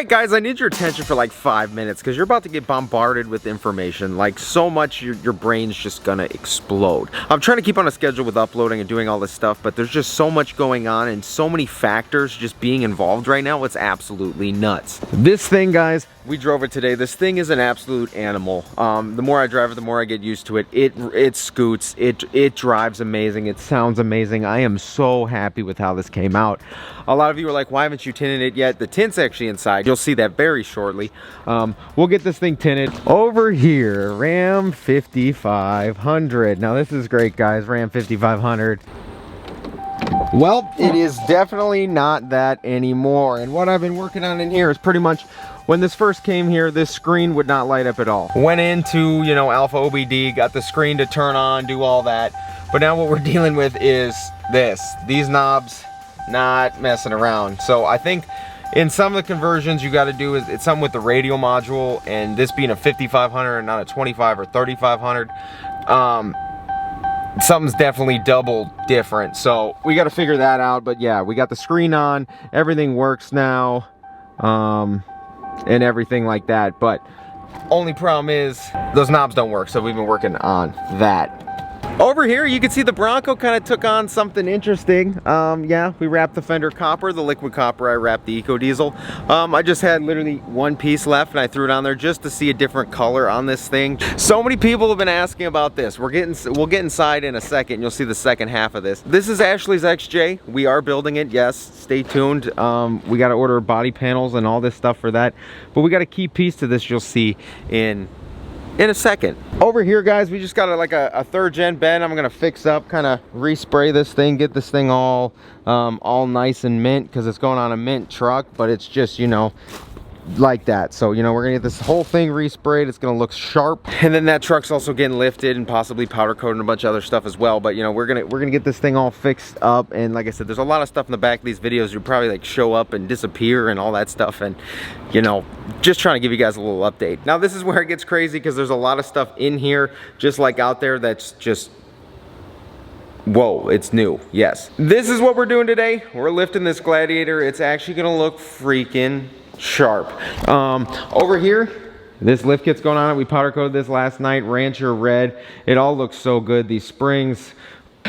Alright guys, I need your attention for like 5 minutes because you're about to get bombarded with information. Like so much your brain's just gonna explode. I'm trying to keep on a schedule with uploading and doing all this stuff, but there's just so much going on and so many factors just being involved right now. It's absolutely nuts. This thing, guys, we drove it today. This thing is an absolute animal. The more I drive it, the more I get used to it. It scoots, it drives amazing, it sounds amazing. I am so happy with how this came out. A lot of you are like, why haven't you tinted it yet? The tint's actually inside. You'll see that very shortly. We'll get this thing tinted. Over here, Ram 5500. Now this is great, guys. Ram 5500. Well, it is definitely not that anymore. And what I've been working on in here is pretty much, when this first came here, this screen would not light up at all. Went into, you know, Alpha OBD, got the screen to turn on, do all that. But now what we're dealing with is this. These knobs, not messing around. So I think in some of the conversions you got to do is it's something with the radio module, and this being a 5500 and not a 25 or 3500, something's definitely double different. So we got to figure that out. But yeah, we got the screen on, everything works now, and everything like that. But only problem is those knobs don't work, so we've been working on that. Over here, you can see the Bronco kind of took on something interesting. Yeah, we wrapped the fender copper, the liquid copper. I wrapped the Eco Diesel. I just had literally one piece left, and I threw it on there just to see a different color on this thing. So many people have been asking about this. We'll get inside in a second. You'll see the second half of this. This is Ashley's XJ. We are building it. Yes, stay tuned. We got to order body panels and all this stuff for that. But we got a key piece to this. You'll see in a second. Over here, guys, we just got like a third gen bed. I'm gonna fix up, kind of respray this thing, get this thing all nice and mint, because it's going on a mint truck, but it's just, you know, like that. So, you know, we're gonna get this whole thing resprayed. It's gonna look sharp, and then that truck's also getting lifted and possibly powder coated and a bunch of other stuff as well. But you know, we're gonna get this thing all fixed up. And like I said, there's a lot of stuff in the back of these videos. You probably like show up and disappear and all that stuff, and you know, just trying to give you guys a little update. Now this is where it gets crazy, because there's a lot of stuff in here just like out there that's just, whoa, it's new. Yes, this is what we're doing today. We're lifting this Gladiator. It's actually gonna look freaking sharp. Over here, this lift kit's going on it. We powder coated this last night, Rancher red. It all looks so good. These springs,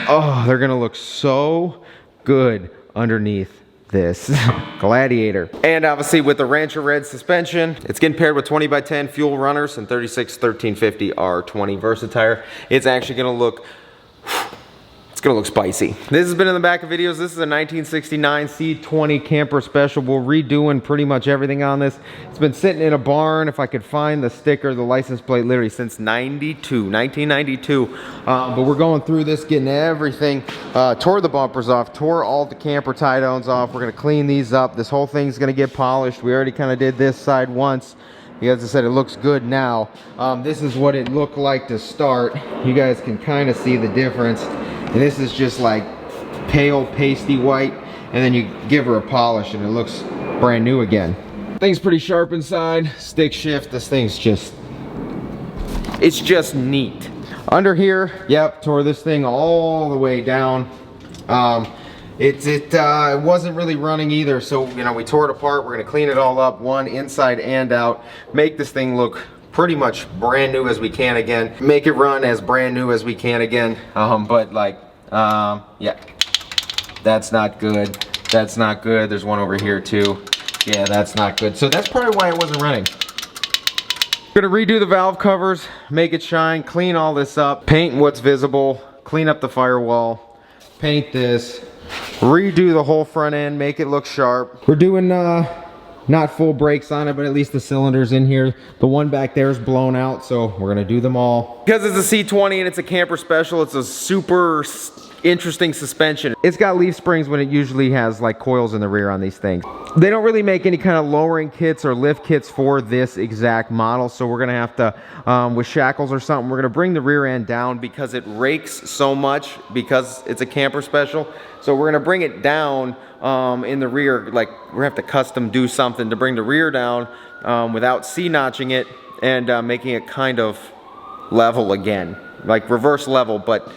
oh, they're gonna look so good underneath this Gladiator. And obviously with the Rancher red suspension, it's getting paired with 20x10 fuel runners and 36 1350 R20 Versatire. It's actually gonna look, it's gonna look spicy. This has been in the back of videos. This is a 1969 C20 camper special. We're redoing pretty much everything on this. It's been sitting in a barn. If I could find the sticker, the license plate, literally since 1992. But we're going through this, getting everything, tore the bumpers off, tore all the camper tie downs off. We're gonna clean these up. This whole thing's gonna get polished. We already kind of did this side once. As I said, it looks good now. This is what it looked like to start. You guys can kind of see the difference. And this is just like pale pasty white, and then you give her a polish and it looks brand new again. Thing's pretty sharp inside. Stick shift, this thing's just, it's just neat. Under here, yep, tore this thing all the way down. It wasn't really running either, so you know, we tore it apart. We're gonna clean it all up, one inside and out, make this thing look pretty much brand new as we can again, make it run as brand new as we can again. But like, yeah, that's not good. That's not good. There's one over here too. Yeah, that's not good. So that's probably why it wasn't running. We're gonna redo the valve covers, make it shine, clean all this up, paint what's visible, clean up the firewall, paint this, redo the whole front end, make it look sharp. We're doing not full brakes on it, but at least the cylinders in here. The one back there is blown out, so we're gonna do them all. Because it's a C20 and it's a camper special, it's a super interesting suspension. It's got leaf springs when it usually has like coils in the rear on these things. They don't really make any kind of lowering kits or lift kits for this exact model, so we're gonna have to, with shackles or something, we're gonna bring the rear end down because it rakes so much because it's a camper special. So we're gonna bring it down in the rear, like we're gonna have to custom do something to bring the rear down without C-notching it and making it kind of level again, like reverse level, but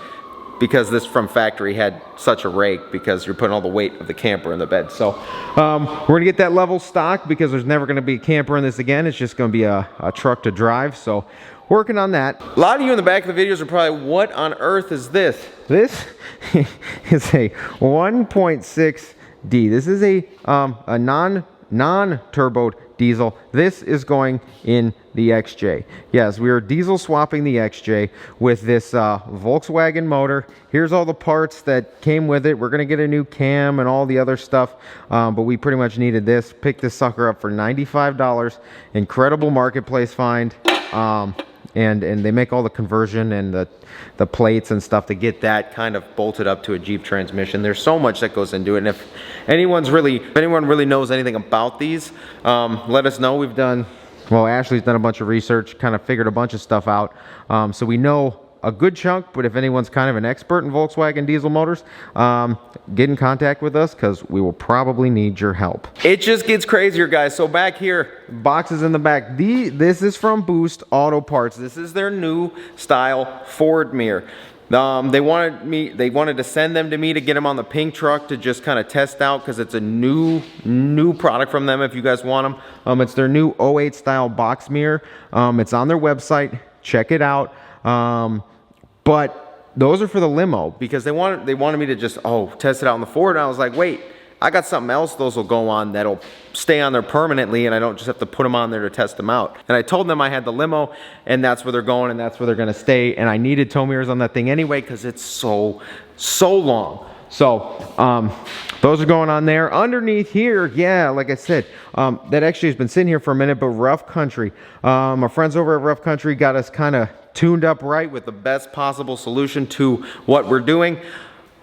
because this from factory had such a rake because you're putting all the weight of the camper in the bed. So we're gonna get that level stock because there's never gonna be a camper in this again. It's just gonna be a truck to drive. So working on that. A lot of you in the back of the videos are probably, what on earth is this? This is a 1.6D. This is a non-turbo diesel. This is going in the XJ. Yes, we are diesel swapping the XJ with this Volkswagen motor. Here's all the parts that came with it. We're gonna get a new cam and all the other stuff, but we pretty much needed this. Picked this sucker up for $95. Incredible marketplace find. And they make all the conversion and the plates and stuff to get that kind of bolted up to a Jeep transmission. There's so much that goes into it, and if anyone really knows anything about these, let us know. We've done, well, Ashley's done a bunch of research, kind of figured a bunch of stuff out, so we know a good chunk. But if anyone's kind of an expert in Volkswagen diesel motors, get in contact with us because we will probably need your help. It just gets crazier, guys. So back here, boxes in the back. This is from Boost Auto Parts. This is their new style Ford mirror. They wanted to send them to me to get them on the pink truck to just kind of test out because it's a new product from them if you guys want them. It's their new 08 style box mirror. It's on their website. Check it out. But those are for the Limo because they wanted me to just test it out on the Ford, and I was like, wait, I got something else those will go on that'll stay on there permanently, and I don't just have to put them on there to test them out. And I told them I had the Limo, and that's where they're going, and that's where they're gonna stay. And I needed tow mirrors on that thing anyway because it's so long. So those are going on there. Underneath here, yeah, like I said, that actually has been sitting here for a minute, but Rough Country. Our friends over at Rough Country got us kind of tuned up right with the best possible solution to what we're doing.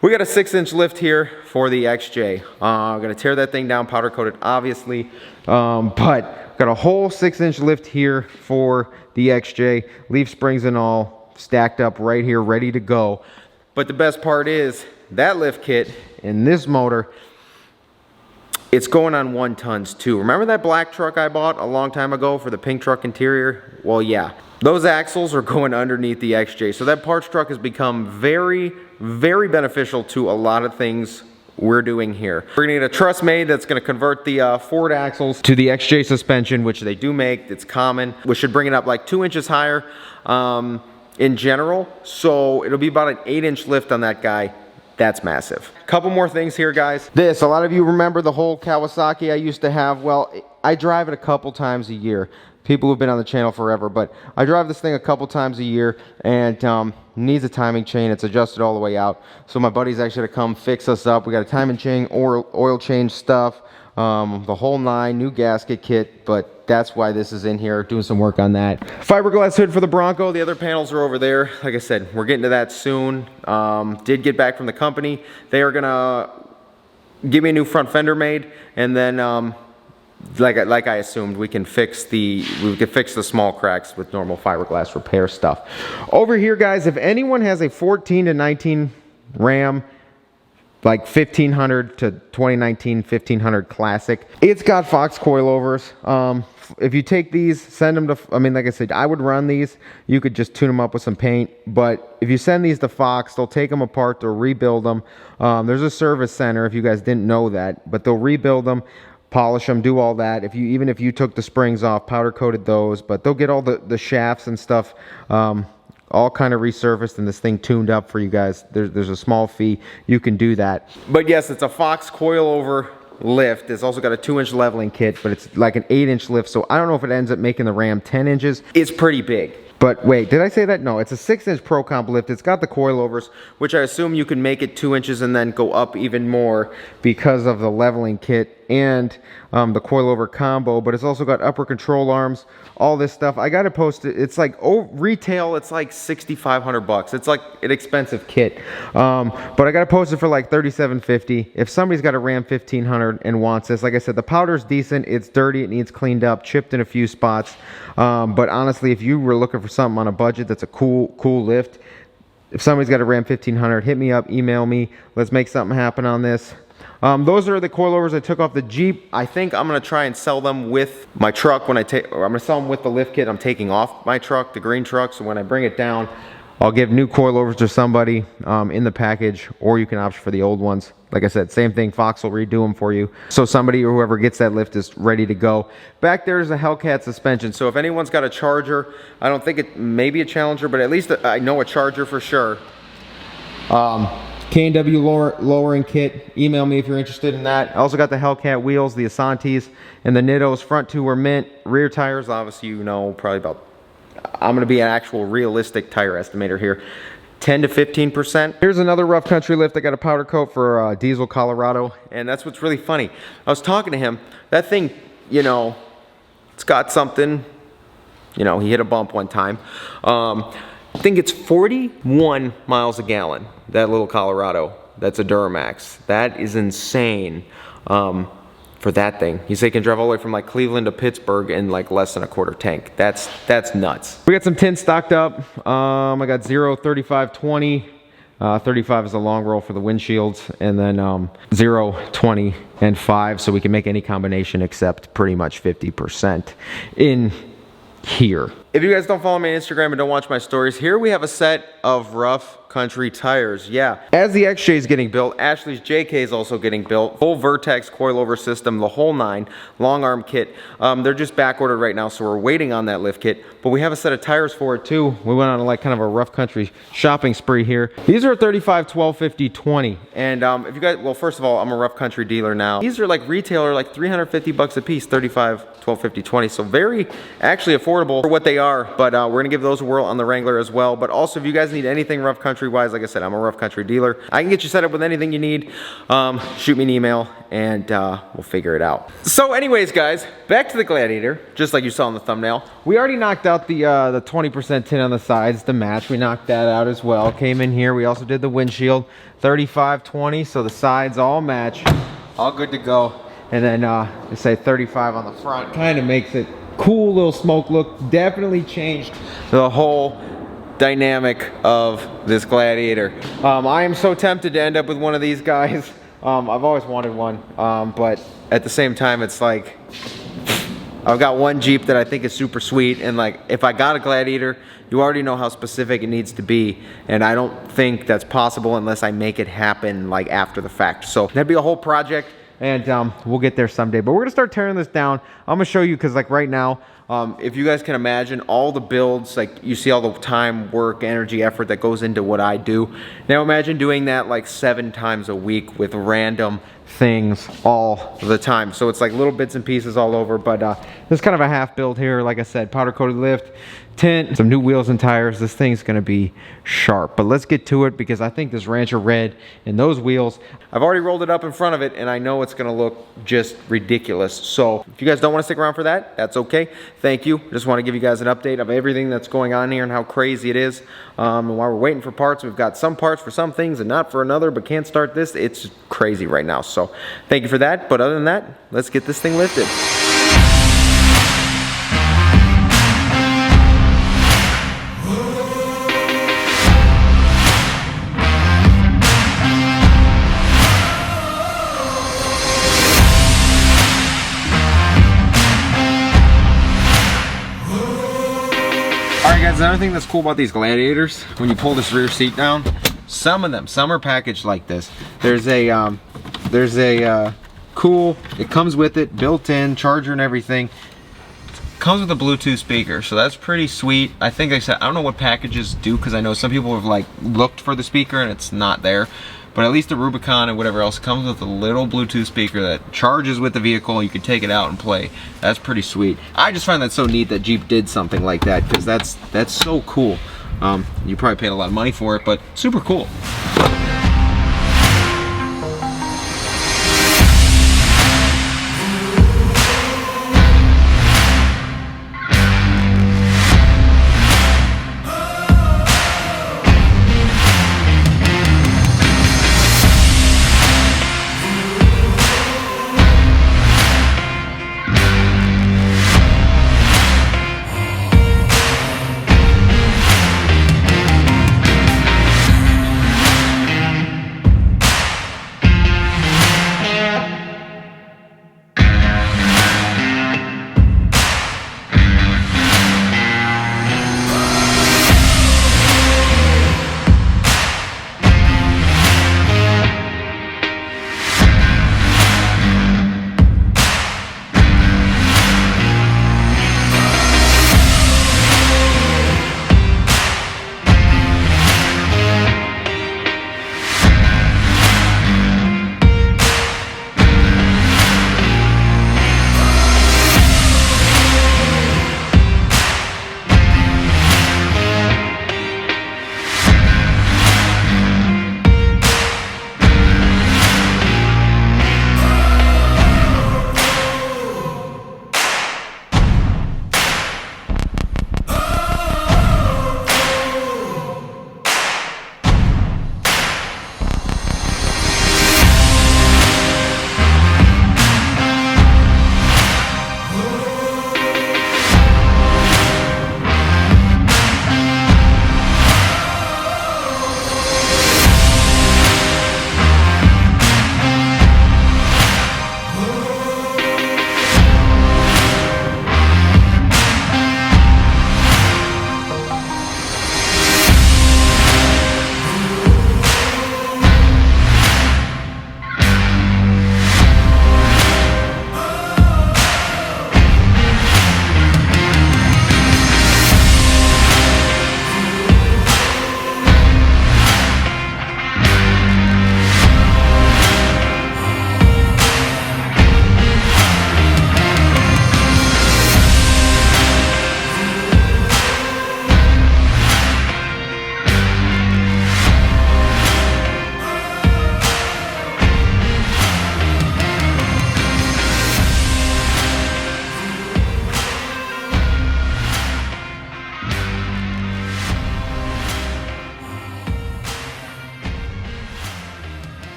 We got a 6-inch lift here for the XJ. I'm gonna tear that thing down, powder coat it, obviously, but got a whole 6-inch lift here for the XJ. Leaf springs and all stacked up right here, ready to go. But the best part is that lift kit and this motor, it's going on 1 tons too. Remember that black truck I bought a long time ago for the pink truck interior? Well, yeah. Those axles are going underneath the XJ. So that parts truck has become very, very beneficial to a lot of things we're doing here. We're gonna get a truss made that's gonna convert the Ford axles to the XJ suspension, which they do make. It's common. We should bring it up like 2 inches higher in general. So it'll be about an 8-inch lift on that guy. That's massive. Couple more things here, guys. A lot of you remember the whole Kawasaki I used to have. Well, I drive it a couple times a year. People who've been on the channel forever, but I drive this thing a couple times a year, and needs a timing chain. It's adjusted all the way out. So my buddy's actually gonna come fix us up. We got a timing chain, oil change stuff, the whole 9, new gasket kit, but that's why this is in here, doing some work on that. Fiberglass hood for the Bronco. The other panels are over there. Like I said, we're getting to that soon. Did get back from the company. They are gonna give me a new front fender made, and then like I assumed, we can fix the small cracks with normal fiberglass repair stuff. Over here, guys, if anyone has a 14 to 19 Ram, like 1500 to 2019 1500 Classic, it's got Fox coilovers. If you take these, send them to, I mean, like I said, I would run these. You could just tune them up with some paint, but if you send these to Fox, they'll take them apart, they'll rebuild them. There's a service center, if you guys didn't know that, but they'll rebuild them, polish them, do all that. Even if you took the springs off, powder coated those, but they'll get all the shafts and stuff all kind of resurfaced and this thing tuned up for you guys. There's a small fee. You can do that. But yes, it's a Fox coilover lift. It's also got a 2-inch leveling kit, but it's like an 8-inch lift, so I don't know if it ends up making the Ram 10 inches. It's pretty big. But wait, did I say that? No, it's a 6-inch Pro Comp lift. It's got the coilovers, which I assume you can make it 2 inches and then go up even more because of the leveling kit and the coilover combo. But it's also got upper control arms, all this stuff. I got to post it. It's like, retail, it's like $6,500. It's like an expensive kit. But I got to post it for like $37.50. If somebody's got a Ram 1500 and wants this, like I said, the powder's decent. It's dirty. It needs cleaned up, chipped in a few spots. But honestly, if you were looking for something on a budget that's a cool lift, if somebody's got a Ram 1500, hit me up, email me. Let's make something happen on this. Those are the coilovers I took off the Jeep. I think I'm gonna try and sell them with my truck when I'm gonna sell them with the lift kit I'm taking off my truck, the green truck. So when I bring it down, I'll give new coilovers to somebody in the package, or you can opt for the old ones. Like I said, same thing, Fox will redo them for you. So somebody or whoever gets that lift is ready to go. Back there is a Hellcat suspension. So if anyone's got a Charger, I don't think it may be a Challenger, but at least I know a Charger for sure. K&W lowering kit. Email me if you're interested in that. I also got the Hellcat wheels, the Asantis, and the Nittos. Front two were mint. Rear tires, obviously, you know, probably about, I'm gonna be an actual realistic tire estimator here, 10 to 15%. Here's another rough country lift. I got a powder coat for Diesel Colorado, and that's what's really funny. I was talking to him. That thing, you know, it's got something. You know, he hit a bump one time. I think it's 41 miles a gallon, that little Colorado. That's a Duramax. That is insane for that thing. He said he can drive all the way from like Cleveland to Pittsburgh in like less than a quarter tank. That's nuts. We got some tint stocked up. I got 0, 35, 20. 35 is a long roll for the windshields, and then 0, 20, and 5, so we can make any combination except pretty much 50% in here. If you guys don't follow me on Instagram and don't watch my stories, here we have a set of rough country tires. Yeah, as the XJ is getting built, Ashley's JK is also getting built. Full Vertex coilover system, the whole 9, long arm kit. They're just back ordered right now, so we're waiting on that lift kit, but we have a set of tires for it too. We went on like kind of a rough country shopping spree here. These are 35, 12, 50, 20. And if you guys, well, first of all, I'm a rough country dealer now. These are like retailer, like 350 bucks a piece, 35, 12, 50, 20. So very actually affordable for what they are, but we're gonna give those a whirl on the Wrangler as well. But also, if you guys need anything rough country wise, like I said, I'm a rough country dealer. I can get you set up with anything you need. Shoot me an email and we'll figure it out. So anyways, guys, back to the Gladiator, just like you saw in the thumbnail. We already knocked out the 20% tint on the sides to match. We knocked that out as well. Came in here, we also did the windshield, 35, 20, so the sides all match. All good to go. And then they say 35 on the front. Kind of makes it cool little smoke look. Definitely changed the whole dynamic of this Gladiator. I am so tempted to end up with one of these guys. I've always wanted one, but at the same time, it's like I've got one Jeep that I think is super sweet, and like if I got a Gladiator, you already know how specific it needs to be, and I don't think that's possible unless I make it happen like after the fact. So that'd be a whole project. And we'll get there someday. But we're gonna start tearing this down. I'm gonna show you, because like right now, if you guys can imagine all the builds, like you see all the time, work, energy, effort that goes into what I do. Now imagine doing that like 7 times a week with random things all the time. So it's like little bits and pieces all over, but this is kind of a half build here. Like I said, powder coated lift, tint, some new wheels and tires. This thing's gonna be sharp, but let's get to it, because I think this Rancher red and those wheels, I've already rolled it up in front of it and I know it's gonna look just ridiculous. So if you guys don't want to stick around for that, that's okay. Thank you. Just want to give you guys an update of everything that's going on here and how crazy it is. And while we're waiting for parts, we've got some parts for some things and not for another, but can't start this. It's crazy right now. So thank you for that. But other than that, let's get this thing lifted. Guys, another thing that's cool about these Gladiators, when you pull this rear seat down, some are packaged like this. There's a cool, it comes with it, built in, charger and everything. Comes with a Bluetooth speaker, so that's pretty sweet. I think they said, I don't know what packages do, because I know some people have like looked for the speaker and it's not there. But at least the Rubicon and whatever else comes with a little Bluetooth speaker that charges with the vehicle. You can take it out and play. That's pretty sweet. I just find that so neat that Jeep did something like that, because that's so cool. You probably paid a lot of money for it, but super cool.